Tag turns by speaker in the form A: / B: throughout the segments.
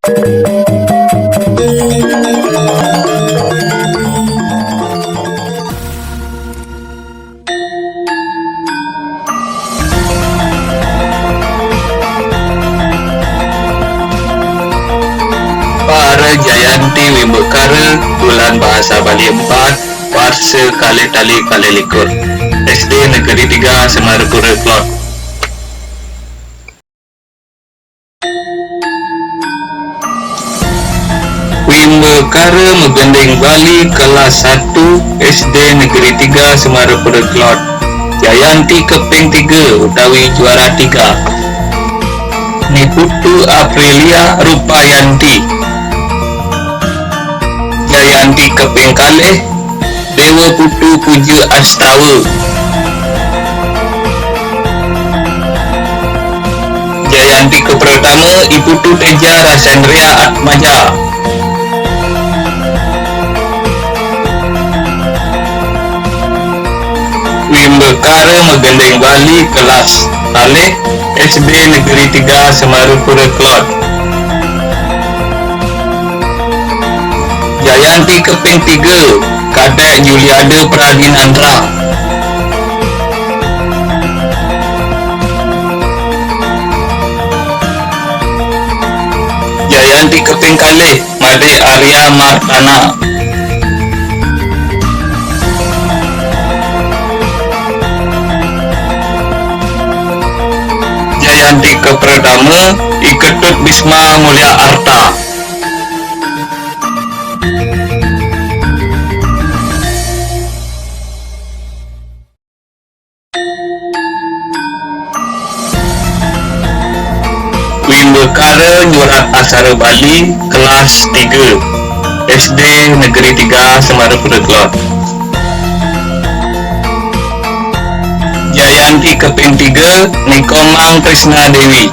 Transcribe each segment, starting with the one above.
A: Para Jayanti Wimbekara Bulan Bahasa Bali 4 Warsa Kali Tali Kali Likur SD Negeri 3 Semarapura Klot. Wimbekara Megandeng Bali kelas 1 SD Negeri 3 Semarapura Klot. Jayanti keping 3 utawi juara 3. Niputu Aprilia Rupayanti. Jayanti keping kalih Dewa Putu Puja Astawa. Jayanti kepertama Iputu Teja Rasendria Atmaja. Wimbekara Megandeng Bali kelas kalih SD Negeri 3 Semarapura Klot. Jayanti keping 3 Kadek Juliade Pradinandra. Jayanti keping kalih Made Arya Martana. Jayanti kepertama Iketut Bisma Mulia Arta. Wimbekara Nyurat Asara Bali kelas 3 SD Negeri 3 Semarapura Klot. Jayanti keping 3 Nikomang Krisna Dewi.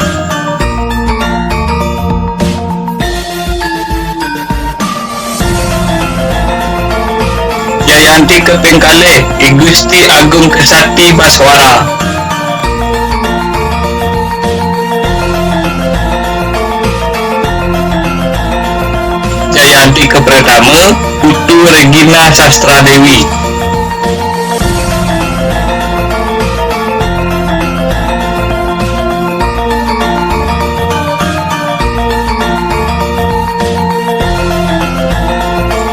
A: Jayanti keping kalih I Gusti Agung Kesati Baswara. Jayanti kepertama Putu Regina Sastra Dewi.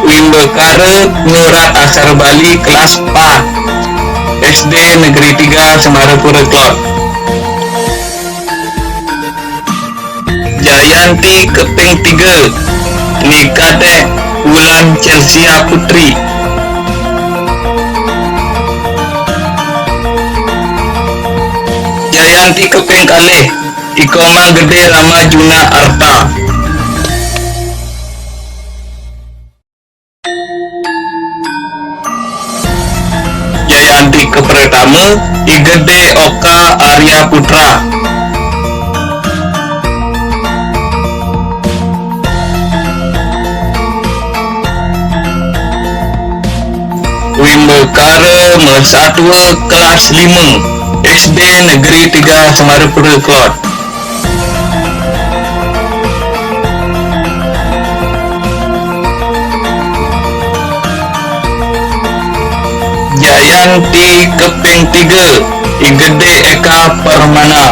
A: Wimbekara Nyurat Asar Bali kelas 4 SD Negeri 3 Semarapura Klot. Jayanti keping 3 Nikadek Wulan Chelsea Putri. Jayanti keping kalih Ikomang Gede Rama Juna Arta. Jayanti kepertama I Gede Oka Arya Putra. Wimbekara Mesatwa kelas 5 SD Negeri 3 Semarapura Klot. Jayanti keping 3 I Gede Eka Permana.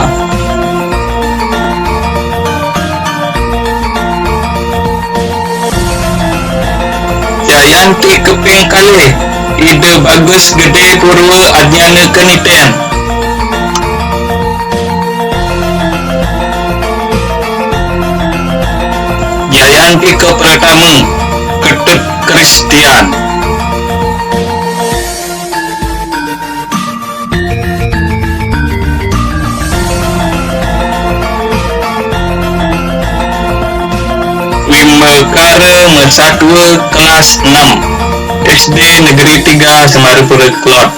A: Jayanti keping kalih Ide Bagus Gede Purwa Adnyana Keniten. Jayanti kepertama Ketut Kristian. Wimbekara Mesatwa kelas 6 SD Negeri 3 Semarapura Klot.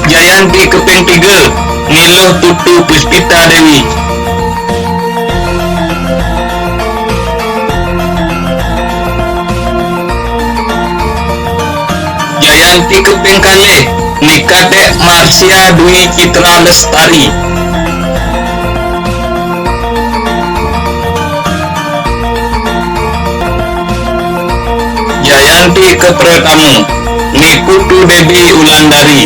A: Jayanti keping 3 Niluh Putu Puspita Dewi. Jayanti keping kalih Nikadek Marsya Dwi Citra Lestari. Jayanti Kepretamu. Niputu Debi Ulandari.